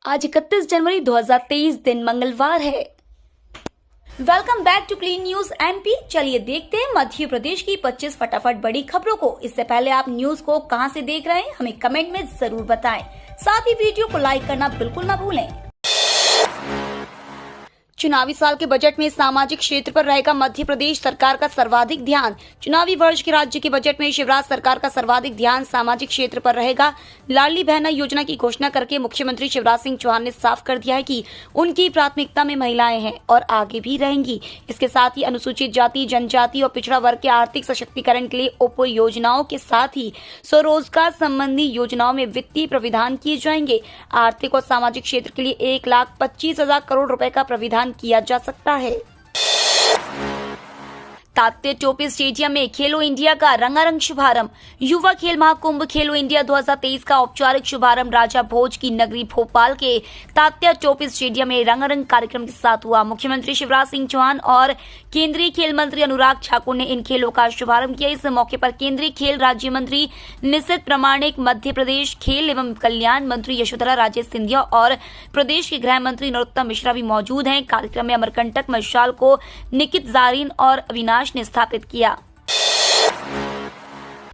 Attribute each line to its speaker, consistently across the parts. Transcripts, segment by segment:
Speaker 1: आज 31 जनवरी 2023 दिन मंगलवार है। Welcome back to clean news MP. चलिए देखते हैं मध्य प्रदेश की 25 फटाफट बड़ी खबरों को। इससे पहले आप न्यूज को कहां से देख रहे हैं हमें कमेंट में जरूर बताएं। साथ ही वीडियो को लाइक करना बिल्कुल न भूलें। चुनावी साल के बजट में सामाजिक क्षेत्र पर रहेगा मध्य प्रदेश सरकार का सर्वाधिक ध्यान। चुनावी वर्ष के राज्य के बजट में शिवराज सरकार का सर्वाधिक ध्यान सामाजिक क्षेत्र पर रहेगा। लाडली बहना योजना की घोषणा करके मुख्यमंत्री शिवराज सिंह चौहान ने साफ कर दिया है कि उनकी प्राथमिकता में महिलाएं हैं और आगे भी रहेंगी। इसके साथ ही अनुसूचित जाति, जनजाति और पिछड़ा वर्ग के आर्थिक सशक्तिकरण के लिए उप योजनाओं के साथ ही स्वरोजगार संबंधी योजनाओं में वित्तीय प्राविधान किए जाएंगे। आर्थिक और सामाजिक क्षेत्र के लिए 1,25,000 करोड़ रुपए का प्राविधान किया जा सकता है। तात्या टोपे स्टेडियम में खेलो इंडिया का रंगारंग शुभारंभ। युवा खेल महाकुंभ खेलो इंडिया 2023 का औपचारिक शुभारंभ राजा भोज की नगरी भोपाल के तात्या टोपे स्टेडियम में रंगारंग कार्यक्रम के साथ हुआ। मुख्यमंत्री शिवराज सिंह चौहान और केंद्रीय खेल मंत्री अनुराग ठाकुर ने इन खेलों का शुभारंभ किया। इस मौके पर केंद्रीय खेल राज्य मंत्री निशित प्रामाणिक, मध्य प्रदेश खेल एवं कल्याण मंत्री यशोधरा राजे सिंधिया और प्रदेश के गृह मंत्री नरोत्तम मिश्रा भी मौजूद हैं। कार्यक्रम में अमरकंटक मशाल को निकित जारीन और अविनाश ने स्थापित किया।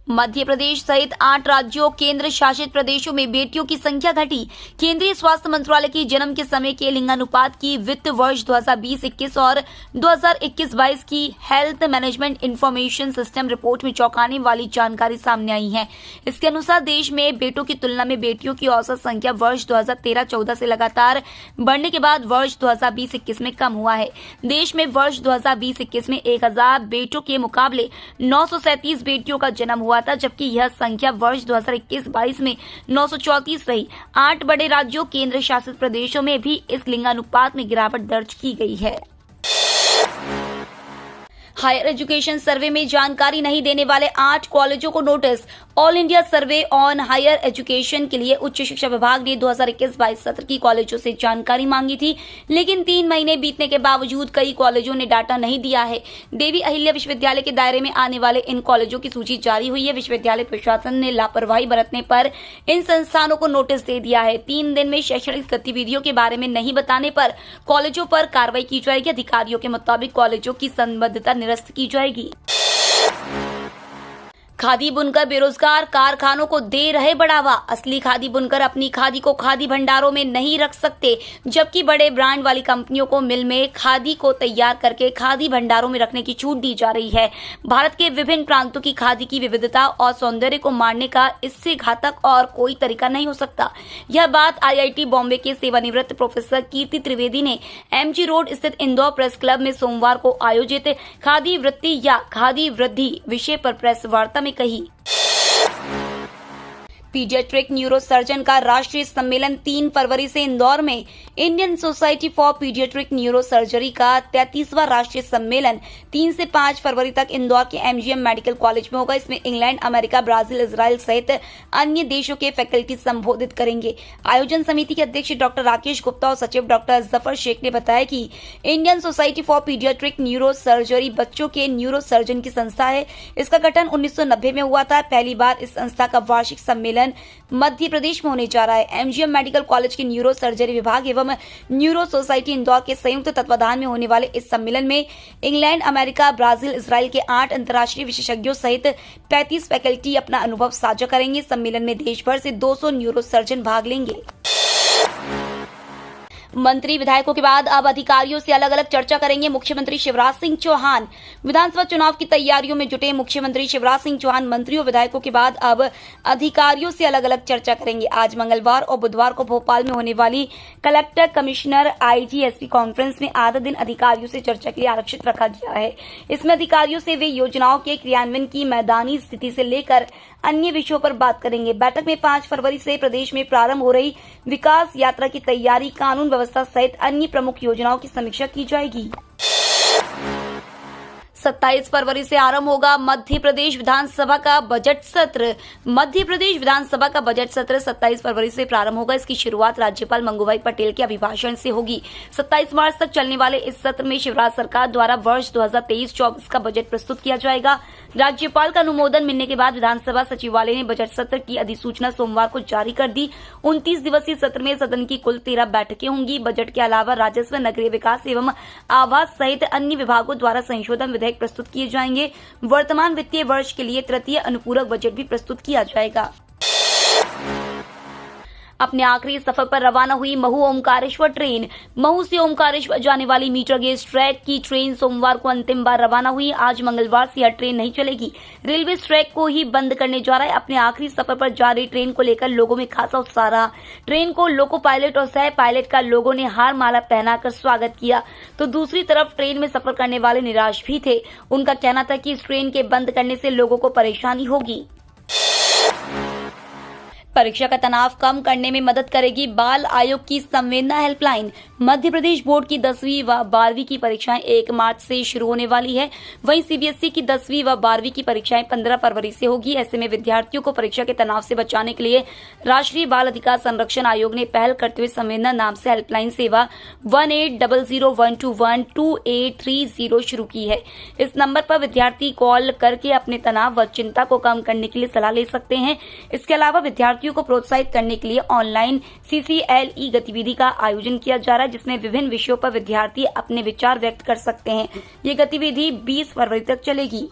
Speaker 1: मध्य प्रदेश सहित 8 राज्यों केंद्र शासित प्रदेशों में बेटियों की संख्या घटी। केंद्रीय स्वास्थ्य मंत्रालय की जन्म के समय के लिंगानुपात की वित्त वर्ष 2020-21 और 2021-22 की health management information system report में चौंकाने वाली जानकारी सामने आई है। इसके अनुसार देश में बेटों की तुलना में बेटियों की औसत संख्या वर्ष 2013-14 से लगातार बढ़ने के बाद वर्ष 2020-21 में कम हुआ है। देश में वर्ष 2020-21 में 1000 बेटों के मुकाबले 937 बेटियों का जन्म हुआ था, जबकि यह संख्या वर्ष 2021-22 में 934 रही। 8 बड़े राज्यों केंद्र शासित प्रदेशों में भी इस लिंगानुपात में गिरावट दर्ज की गई है। हायर एजुकेशन सर्वे में जानकारी नहीं देने वाले 8 कॉलेजों को notice. All India survey on higher education के लिए उच्च शिक्षा विभाग ने 2021-22 सत्र की कॉलेजों से जानकारी मांगी थी, लेकिन 3 महीने बीतने के बावजूद कई कॉलेजों ने डाटा नहीं दिया है। देवी अहिल्या विश्वविद्यालय के दायरे में आने वाले इन कॉलेजों की सूची जारी हुई है। विश्वविद्यालय प्रशासन ने लापरवाही बरतने पर इन संस्थानों को नोटिस दे दिया है। 3 दिन में शैक्षणिक गतिविधियों के बारे में नहीं बताने पर कॉलेजों पर कार्रवाई की जाएगी। अधिकारियों के मुताबिक कॉलेजों की संबद्धता निरस्त की जाएगी। खादी बुनकर बेरोजगार कारखानों को दे रहे बढ़ावा। असली खादी बुनकर अपनी खादी को खादी भंडारों में नहीं रख सकते, जबकि बड़े ब्रांड वाली कंपनियों को मिल में खादी को तैयार करके खादी भंडारों में रखने की छूट दी जा रही है। भारत के विभिन्न प्रांतों की खादी की विविधता और सौंदर्य को मारने का इससे घातक और कोई तरीका नहीं हो सकता। यह बात IIT बॉम्बे के सेवानिवृत्त प्रोफेसर कीर्ति त्रिवेदी ने MG रोड स्थित इंदौर प्रेस क्लब में सोमवार को आयोजित खादी वृत्ति या खादी वृद्धि विषय पर प्रेस वार्ता में कही। पीडियाट्रिक न्यूरोसर्जन का राष्ट्रीय सम्मेलन 3 फरवरी से इंदौर में। Indian society for paediatric neurosurgery का 33वां राष्ट्रीय सम्मेलन 3 से 5 फरवरी तक इंदौर के MGM मेडिकल कॉलेज में होगा। इसमें इंग्लैंड, अमेरिका, ब्राजील, इजराइल सहित अन्य देशों के फैकल्टी संबोधित करेंगे। आयोजन समिति के अध्यक्ष डॉक्टर राकेश गुप्ता और सचिव डॉक्टर जफर शेख ने बताया कि Indian society for paediatric neurosurgery बच्चों के न्यूरोसर्जन की संस्था है। इसका गठन 1990 में हुआ था। पहली बार इस संस्था का वार्षिक सम्मेलन मध्य प्रदेश में होने जा रहा है। MGM मेडिकल कॉलेज के न्यूरो सर्जरी विभाग एवं न्यूरो सोसाइटी इंदौर के संयुक्त तत्वाधान में होने वाले इस सम्मेलन में इंग्लैंड, अमेरिका, ब्राजील, इजराइल के 8 अंतर्राष्ट्रीय विशेषज्ञों सहित 35 फैकल्टी अपना अनुभव साझा करेंगे। सम्मेलन में देश भर से 200 न्यूरो सर्जन भाग लेंगे। मंत्री विधायकों के बाद अब अधिकारियों से अलग अलग चर्चा करेंगे मुख्यमंत्री शिवराज सिंह चौहान। विधानसभा चुनाव की तैयारियों में जुटे मुख्यमंत्री शिवराज सिंह चौहान मंत्रियों विधायकों के बाद अब अधिकारियों से अलग अलग चर्चा करेंगे। आज मंगलवार और बुधवार को भोपाल में होने वाली collector, commissioner, IG, SP conference में आधा दिन अधिकारियों से चर्चा के लिए आरक्षित रखा गया है। इसमें अधिकारियों से वे योजनाओं के क्रियान्वयन की मैदानी स्थिति से लेकर अन्य विषयों पर बात करेंगे। बैठक में 5 फरवरी से प्रदेश में प्रारंभ हो रही विकास यात्रा की तैयारी, कानून व्यवस्था सहित अन्य प्रमुख योजनाओं की समीक्षा की जाएगी। 27 फरवरी से आरंभ होगा मध्य प्रदेश विधानसभा का बजट सत्र। मध्य प्रदेश विधानसभा का बजट सत्र 27 फरवरी से प्रारंभ होगा। इसकी शुरुआत राज्यपाल मंगूभाई पटेल के अभिभाषण से होगी। 27 मार्च तक चलने वाले इस सत्र में शिवराज सरकार द्वारा वर्ष 2023-24 का बजट प्रस्तुत किया जाएगा। राज्यपाल का अनुमोदन मिलने के बाद विधानसभा सचिवालय ने बजट सत्र की अधिसूचना सोमवार को जारी कर दी। 29 दिवसीय सत्र में सदन की कुल 13 बैठकें होंगी। बजट के अलावा राजस्व, नगरीय विकास एवं आवास सहित अन्य विभागों द्वारा संशोधन विधेयक प्रस्तुत किए जाएंगे। वर्तमान वित्तीय वर्ष के लिए तृतीय अनुपूरक बजट भी प्रस्तुत किया जाएगा। अपने आखिरी सफर पर रवाना हुई महू ओमकारेश्वर ट्रेन। महू से ओमकारेश्वर जाने वाली मीटर गेज ट्रैक की ट्रेन सोमवार को अंतिम बार रवाना हुई। आज मंगलवार से यह ट्रेन नहीं चलेगी। रेलवे इस ट्रैक को ही बंद करने जा रहा है। अपने आखिरी सफर पर जा रही ट्रेन को लेकर लोगों में खासा उत्साह रहा। ट्रेन को लोको पायलट और सह पायलट का लोगों ने हार माला पहनाकर स्वागत किया, तो दूसरी तरफ ट्रेन में सफर करने वाले निराश भी थे। उनका कहना था कि इस ट्रेन के बंद करने से लोगों को परेशानी होगी। परीक्षा का तनाव कम करने में मदद करेगी बाल आयोग की संवेदना हेल्पलाइन। मध्य प्रदेश बोर्ड की 10वीं व 12वीं की परीक्षाएं 1 मार्च से शुरू होने वाली है। वहीं सीबीएसई की 10वीं व 12वीं की परीक्षाएं 15 फरवरी से होगी। ऐसे में विद्यार्थियों को परीक्षा के तनाव से बचाने के लिए राष्ट्रीय बाल अधिकार संरक्षण आयोग ने पहल करते हुए संवेदना नाम से हेल्पलाइन सेवा 180012122830 शुरू की है। इस नंबर पर विद्यार्थी कॉल करके अपने तनाव व चिंता को कम करने के लिए सलाह ले सकते हैं। इसके अलावा विद्यार्थियों को प्रोत्साहित करने के लिए ऑनलाइन CCLE गतिविधि का आयोजन किया जा रहा है, जिसमें विभिन्न विषयों पर विद्यार्थी अपने विचार व्यक्त कर सकते हैं। ये गतिविधि 20 फरवरी तक चलेगी।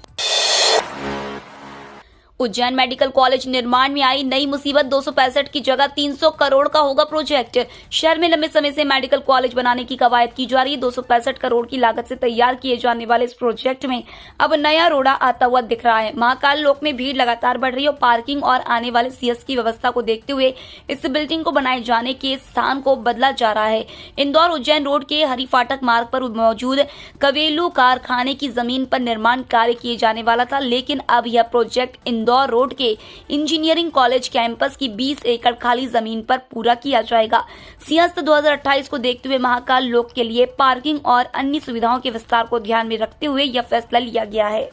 Speaker 1: उज्जैन मेडिकल कॉलेज निर्माण में आई नई मुसीबत। 265 की जगह 300 करोड़ का होगा प्रोजेक्ट। शहर में लंबे समय से मेडिकल कॉलेज बनाने की कवायद की जा रही है। 265 करोड़ की लागत से तैयार किए जाने वाले इस प्रोजेक्ट में अब नया रोड़ा आता हुआ दिख रहा है। महाकाल लोक में भीड़ लगातार बढ़ रही है और पार्किंग और आने वाले CS की व्यवस्था को देखते हुए इस बिल्डिंग को बनाए जाने के स्थान को बदला जा रहा है। इंदौर उज्जैन रोड के हरी फाटक मार्ग पर मौजूद कवेलू कारखाने की जमीन पर निर्माण कार्य किए जाने वाला था, लेकिन अब यह प्रोजेक्ट इंदौर रोड के इंजीनियरिंग कॉलेज कैंपस की 20 एकड़ खाली जमीन पर पूरा किया जाएगा। सिंहस्थ 2028 को देखते हुए महाकाल लोक के लिए पार्किंग और अन्य सुविधाओं के विस्तार को ध्यान में रखते हुए यह फैसला लिया गया है।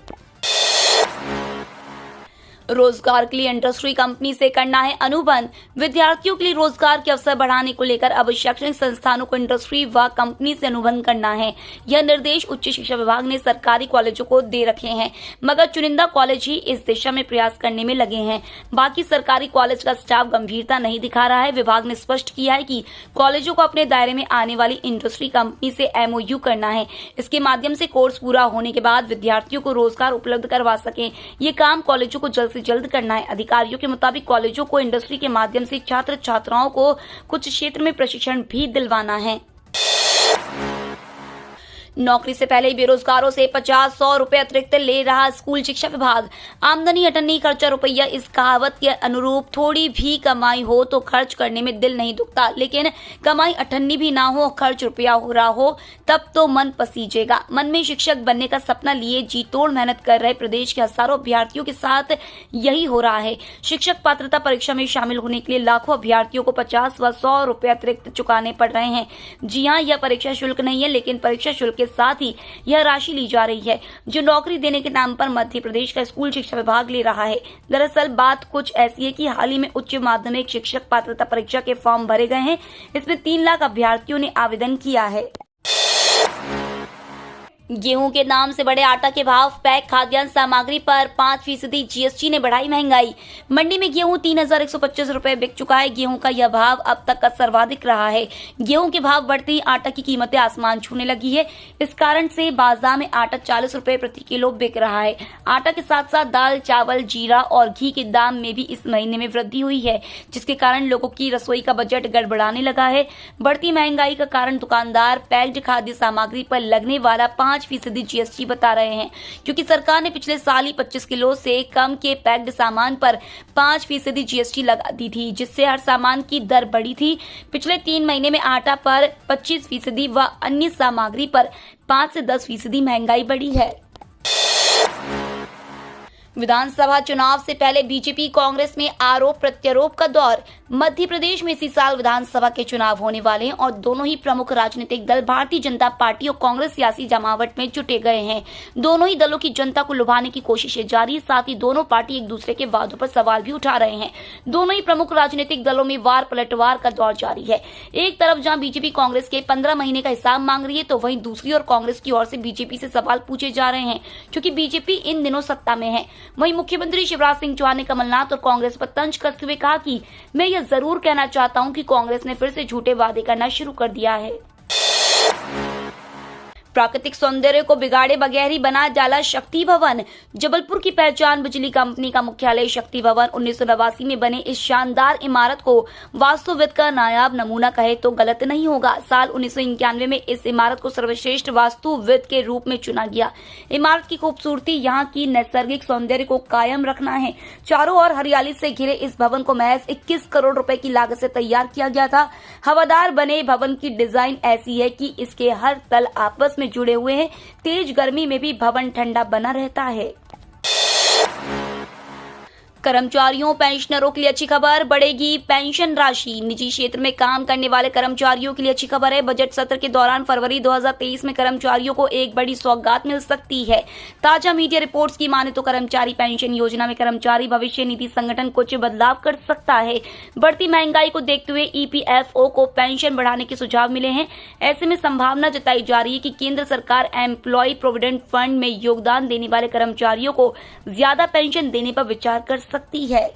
Speaker 1: रोजगार के लिए इंडस्ट्री कंपनी से करना है अनुबंध। विद्यार्थियों के लिए रोजगार के अवसर बढ़ाने को लेकर अब शैक्षणिक संस्थानों को इंडस्ट्री व कंपनी से अनुबंध करना है। यह निर्देश उच्च शिक्षा विभाग ने सरकारी कॉलेजों को दे रखे हैं, मगर चुनिंदा कॉलेज ही इस दिशा में प्रयास करने में लगे हैं। बाकी सरकारी कॉलेज का स्टाफ गंभीरता नहीं दिखा रहा है। विभाग ने स्पष्ट किया है कि कॉलेजों को अपने दायरे में आने वाली इंडस्ट्री कंपनी से MOU करना है। इसके माध्यम से कोर्स पूरा होने के बाद विद्यार्थियों को रोजगार उपलब्ध करवा सकें। ये काम कॉलेजों को जल्द से जल्द करना है। अधिकारियों के मुताबिक कॉलेजों को इंडस्ट्री के माध्यम से छात्र छात्राओं को कुछ क्षेत्र में प्रशिक्षण भी दिलवाना है। नौकरी से पहले ही बेरोजगारों से 50-100 रुपए अतिरिक्त ले रहा स्कूल शिक्षा विभाग। आमदनी अठन्नी खर्चा रुपया, इस कहावत के अनुरूप थोड़ी भी कमाई हो तो खर्च करने में दिल नहीं दुखता, लेकिन कमाई अठन्नी भी ना हो, खर्च रुपया हो रहा हो, तब तो मन पसीजेगा। मन में शिक्षक बनने का सपना लिए जी तोड़ मेहनत कर रहे प्रदेश के हजारों अभ्यर्थियों के साथ यही हो रहा है। शिक्षक पात्रता परीक्षा में शामिल होने के लिए लाखों अभ्यर्थियों को 50 व 100 रुपए अतिरिक्त चुकाने पड़ रहे हैं। जी हाँ, यह परीक्षा शुल्क नहीं है, लेकिन परीक्षा शुल्क के साथ ही यह राशि ली जा रही है जो नौकरी देने के नाम पर मध्य प्रदेश का स्कूल शिक्षा विभाग ले रहा है। दरअसल बात कुछ ऐसी है कि हाल ही में उच्च माध्यमिक शिक्षक पात्रता परीक्षा के फॉर्म भरे गए हैं। इसमें 3 लाख अभ्यर्थियों ने आवेदन किया है। गेहूं के दाम से बढ़े आटा के भाव। पैक खाद्यान्न सामग्री पर 5% GST ने बढ़ाई महंगाई। मंडी में गेहूं 3125 रुपए बिक चुका है। गेहूं का यह भाव अब तक का सर्वाधिक रहा है। गेहूं के भाव बढ़ते ही आटा की कीमतें आसमान छूने लगी है। इस कारण से बाजार में आटा 40 रुपए प्रति किलो बिक रहा है। आटा के साथ साथ दाल, चावल, जीरा और घी के दाम में भी इस महीने में वृद्धि हुई है, जिसके कारण लोगों की रसोई का बजट गड़बड़ाने लगा है। बढ़ती महंगाई का कारण दुकानदार पैक्ड खाद्य सामग्री पर लगने वाला 5% GST बता रहे हैं, क्योंकि सरकार ने पिछले साल ही 25 किलो से कम के पैक्ड सामान पर 5% GST लगा दी थी, जिससे हर सामान की दर बढ़ी थी। पिछले 3 महीने में आटा पर 25% व अन्य सामग्री पर 5 से 10% महंगाई बढ़ी है। विधानसभा चुनाव से पहले बीजेपी कांग्रेस में आरोप प्रत्यारोप का दौर। मध्य प्रदेश में इसी साल विधानसभा के चुनाव होने वाले हैं और दोनों ही प्रमुख राजनीतिक दल भारतीय जनता पार्टी और कांग्रेस सियासी जमावट में जुटे गए हैं। दोनों ही दलों की जनता को लुभाने की कोशिशें जारी है, साथ ही दोनों पार्टी एक दूसरे के वादों पर सवाल भी उठा रहे हैं। दोनों ही प्रमुख राजनीतिक दलों में वार पलटवार का दौर जारी है। एक तरफ जहां बीजेपी कांग्रेस के 15 महीने का हिसाब मांग रही है, तो वहीं दूसरी ओर कांग्रेस की ओर से बीजेपी से सवाल पूछे जा रहे हैं, क्योंकि बीजेपी इन दिनों सत्ता में है। वहीं मुख्यमंत्री शिवराज सिंह चौहान ने कमलनाथ और कांग्रेस पर तंज कसते हुए कहा कि मैं यह जरूर कहना चाहता हूं कि कांग्रेस ने फिर से झूठे वादे करना शुरू कर दिया है। प्राकृतिक सौंदर्य को बिगाड़े बगैर ही बना डाला शक्ति भवन। जबलपुर की पहचान बिजली कंपनी का मुख्यालय शक्ति भवन 1989 में बने इस शानदार इमारत को वास्तुविद का नायाब नमूना कहे तो गलत नहीं होगा। साल 1991 में इस इमारत को सर्वश्रेष्ठ वास्तुविद के रूप में चुना गया। इमारत की खूबसूरती यहाँ की नैसर्गिक सौंदर्य को कायम रखना है। चारों ओर हरियाली से घिरे इस भवन को महज 21 करोड़ रुपए की लागत से तैयार किया गया था। हवादार बने भवन की डिजाइन ऐसी है कि इसके हर तल आपस में जुड़े हुए हैं। तेज गर्मी में भी भवन ठंडा बना रहता है। कर्मचारियों पेंशनरों के लिए अच्छी खबर, बढ़ेगी पेंशन राशि। निजी क्षेत्र में काम करने वाले कर्मचारियों के लिए अच्छी खबर है। बजट सत्र के दौरान फरवरी 2023 में कर्मचारियों को एक बड़ी सौगात मिल सकती है। ताजा मीडिया रिपोर्ट्स की माने तो कर्मचारी पेंशन योजना में कर्मचारी भविष्य निधि संगठन कुछ बदलाव कर सकता है। बढ़ती महंगाई को देखते हुए EPFO को पेंशन बढ़ाने के सुझाव मिले हैं। ऐसे में संभावना जताई जा रही है कि केंद्र सरकार एम्प्लॉय प्रोविडेंट फंड में योगदान देने वाले कर्मचारियों को ज्यादा पेंशन देने पर विचार कर सकती है।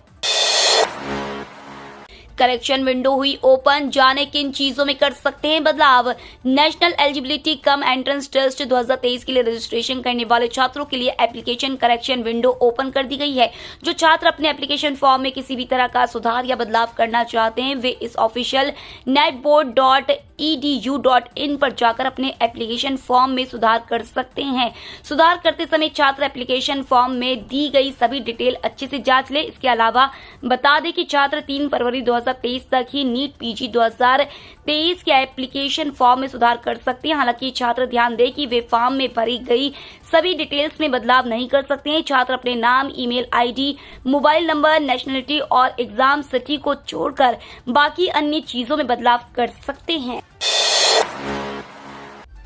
Speaker 1: करेक्शन विंडो हुई ओपन, जाने किन चीजों में कर सकते हैं बदलाव। National eligibility cum entrance test 2023 के लिए रजिस्ट्रेशन करने वाले छात्रों के लिए एप्लीकेशन करेक्शन विंडो ओपन कर दी गई है। जो छात्र अपने एप्लीकेशन फॉर्म में किसी भी तरह का सुधार या बदलाव करना चाहते हैं, वे इस ऑफिशियल netboard.edu.in पर जाकर अपने एप्लीकेशन फॉर्म में सुधार कर सकते हैं। सुधार करते समय छात्र एप्लीकेशन फॉर्म में दी गई सभी डिटेल अच्छे से जांच ले। इसके अलावा बता दें कि छात्र 3 फरवरी 2023 तक ही नीट PG 2023 के एप्लीकेशन फॉर्म में सुधार कर सकते हैं। हालांकि छात्र ध्यान दें कि वे फॉर्म में भरी गई सभी डिटेल्स में बदलाव नहीं कर सकते हैं। छात्र अपने नाम, email ID, mobile number, nationality और एग्जाम सिटी को छोड़कर बाकी अन्य चीजों में बदलाव कर सकते हैं।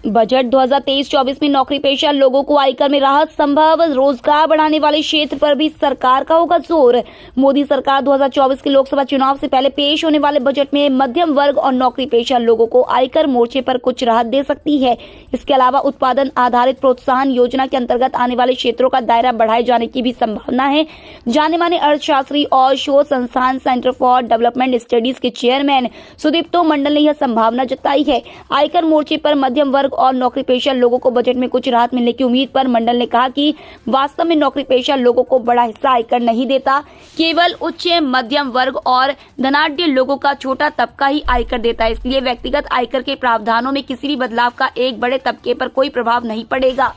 Speaker 1: बजट 2023-24 में नौकरी पेशा लोगों को आयकर में राहत संभव। रोजगार बढ़ाने वाले क्षेत्र पर भी सरकार का होगा जोर। मोदी सरकार 2024 के लोकसभा चुनाव से पहले पेश होने वाले बजट में मध्यम वर्ग और नौकरी पेशा लोगों को आयकर मोर्चे पर कुछ राहत दे सकती है। इसके अलावा उत्पादन आधारित प्रोत्साहन योजना के अंतर्गत आने वाले क्षेत्रों का दायरा बढ़ाए जाने की भी संभावना है। जाने माने अर्थशास्त्री और शोध संस्थान सेंटर फॉर डेवलपमेंट स्टडीज के चेयरमैन सुदीप्तो मंडल ने यह संभावना जताई है। आयकर मोर्चे पर मध्यम वर्ग और नौकरी पेशा लोगों को बजट में कुछ राहत मिलने की उम्मीद पर मंडल ने कहा कि वास्तव में नौकरी पेशा लोगों को बड़ा हिस्सा आयकर नहीं देता, केवल उच्च मध्यम वर्ग और धनाढ्य लोगों का छोटा तबका ही आयकर देता है। इसलिए व्यक्तिगत आयकर के प्रावधानों में किसी भी बदलाव का एक बड़े तबके पर कोई प्रभाव नहीं पड़ेगा।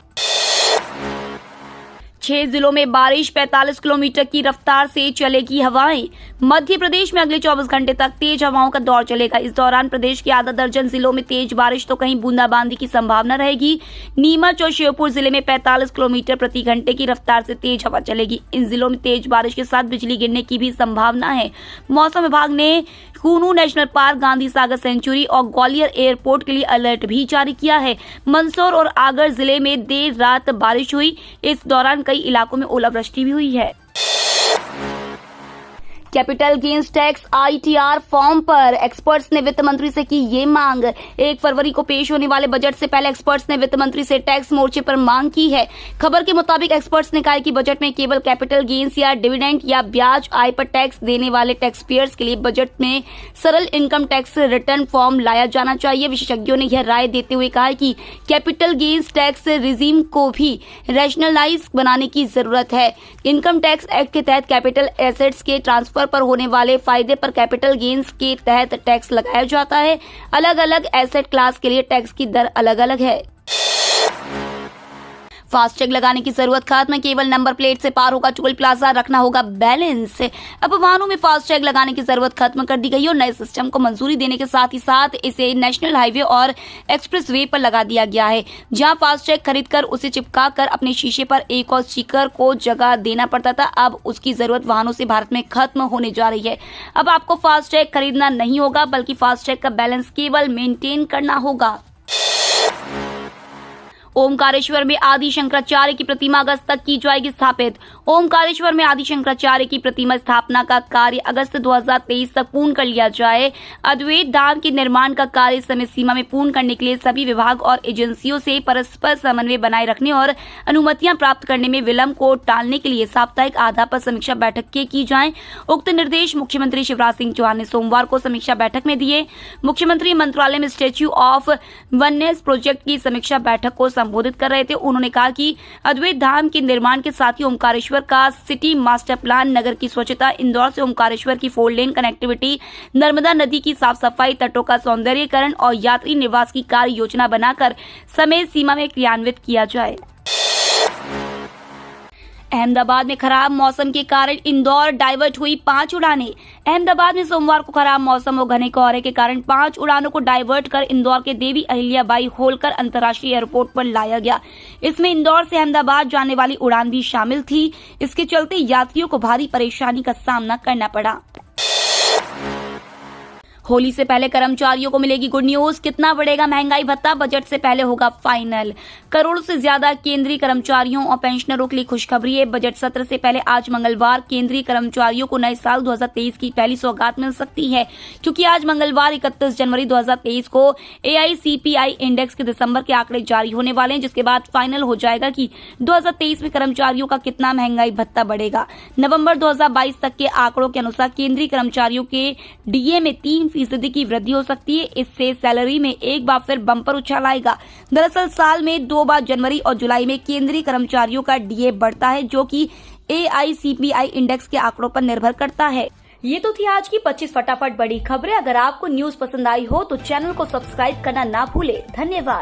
Speaker 1: 6 जिलों में बारिश, 45 किलोमीटर की रफ्तार से चलेगी हवाएं। मध्य प्रदेश में अगले 24 घंटे तक तेज हवाओं का दौर चलेगा। इस दौरान प्रदेश के आधा दर्जन जिलों में तेज बारिश तो कहीं बूंदाबांदी की संभावना रहेगी। नीमच और श्योपुर जिले में 45 किलोमीटर प्रति घंटे की रफ्तार से तेज हवा चलेगी। इन जिलों में तेज बारिश के साथ बिजली गिरने की भी संभावना है। मौसम विभाग ने कुनू national park, Gandhi Sagar century और ग्वालियर एयरपोर्ट के लिए अलर्ट भी जारी किया है। मंदसौर और आगर जिले में देर रात बारिश हुई। इस दौरान कई इलाकों में ओलावृष्टि भी हुई है। Capital gains tax ITR form पर एक्सपर्ट्स ने वित्त मंत्री से की ये मांग। 1 फरवरी को पेश होने वाले बजट से पहले एक्सपर्ट्स ने वित्त मंत्री से टैक्स मोर्चे पर मांग की है। खबर के मुताबिक एक्सपर्ट्स ने कहा कि बजट में केवल कैपिटल गेन्स या डिविडेंड या ब्याज आय पर टैक्स देने वाले टैक्स पेयर्स के लिए बजट में सरल इनकम टैक्स रिटर्न फॉर्म लाया जाना चाहिए। विशेषज्ञों ने यह राय देते हुए कहा कि कैपिटल गेन्स टैक्स रिजीम को भी रैशनलाइज बनाने की जरूरत है। इनकम टैक्स एक्ट के तहत कैपिटल एसेट्स के ट्रांसफर पर होने वाले फायदे पर कैपिटल गेन्स के तहत टैक्स लगाया जाता है। अलग अलग एसेट क्लास के लिए टैक्स की दर अलग अलग है। फास्टैग लगाने की जरूरत खत्म, केवल नंबर प्लेट से पार होगा टोल प्लाजा, रखना होगा बैलेंस। अब वाहनों में फास्टैग लगाने की जरूरत खत्म कर दी गई और नए सिस्टम को मंजूरी देने के साथ ही साथ इसे नेशनल हाईवे और एक्सप्रेस वे पर लगा दिया गया है, जहां फास्टैग खरीदकर उसे चिपका कर अपने शीशे पर एक और स्टिकर को जगह देना पड़ता था। अब उसकी जरूरत वाहनों से भारत में खत्म होने जा रही है। अब आपको फास्टैग खरीदना नहीं होगा, बल्कि फास्टैग का बैलेंस केवल मेंटेन करना होगा। ओमकारेश्वर में आदि शंकराचार्य की प्रतिमा अगस्त तक की जाएगी स्थापित। ओमकारेश्वर में आदि शंकराचार्य की प्रतिमा स्थापना का कार्य अगस्त 2023 तक पूर्ण कर लिया जाए। अद्वैत धाम के निर्माण का कार्य समय सीमा में पूर्ण करने के लिए सभी विभाग और एजेंसियों से परस्पर समन्वय बनाए रखने और अनुमतियां प्राप्त करने में विलंब को टालने के लिए साप्ताहिक आधार पर समीक्षा बैठक की जाए। उक्त निर्देश मुख्यमंत्री शिवराज सिंह चौहान ने सोमवार को समीक्षा बैठक में दिए। मुख्यमंत्री मंत्रालय में स्टैच्यू ऑफ वननेस प्रोजेक्ट की समीक्षा बैठक को संबोधित कर रहे थे। उन्होंने कहा कि अद्वैत धाम के निर्माण के साथ ही ओमकारेश्वर का सिटी मास्टर प्लान, नगर की स्वच्छता, इंदौर से ओमकारेश्वर की 4 लेन कनेक्टिविटी, नर्मदा नदी की साफ सफाई, तटों का सौंदर्यीकरण और यात्री निवास की कार्य योजना बनाकर समय सीमा में क्रियान्वित किया जाए। अहमदाबाद में खराब मौसम के कारण इंदौर डाइवर्ट हुई 5 उड़ानें। अहमदाबाद में सोमवार को खराब मौसम और घने कोहरे के कारण 5 उड़ानों को डाइवर्ट कर इंदौर के देवी अहिल्याबाई होलकर अंतर्राष्ट्रीय एयरपोर्ट पर लाया गया। इसमें इंदौर से अहमदाबाद जाने वाली उड़ान भी शामिल थी। इसके चलते यात्रियों को भारी परेशानी का सामना करना पड़ा। होली से पहले कर्मचारियों को मिलेगी गुड न्यूज, कितना बढ़ेगा महंगाई भत्ता, बजट से पहले होगा फाइनल। करोड़ों से ज्यादा केंद्रीय कर्मचारियों और पेंशनरों के लिए खुशखबरी है। बजट सत्र से पहले आज मंगलवार केंद्रीय कर्मचारियों को नए साल 2023 की पहली सौगात मिल सकती है, क्योंकि आज मंगलवार 31 जनवरी 2023 को AICPI इंडेक्स के दिसंबर के आंकड़े जारी होने वाले हैं, जिसके बाद फाइनल हो जाएगा कि 2023 में कर्मचारियों का कितना महंगाई भत्ता बढ़ेगा। नवंबर 2022 तक के आंकड़ों के अनुसार केंद्रीय कर्मचारियों के DA में 3% की वृद्धि हो सकती है। इससे सैलरी में एक बार फिर बम्पर उछाल आएगा। दरअसल साल में 2 बार जनवरी और जुलाई में केंद्रीय कर्मचारियों का DA बढ़ता है, जो कि AICPI इंडेक्स के आंकड़ों पर निर्भर करता है। ये तो थी आज की 25 फटाफट बड़ी खबरें। अगर आपको न्यूज पसंद आई हो तो चैनल को सब्सक्राइब करना ना भूले। धन्यवाद।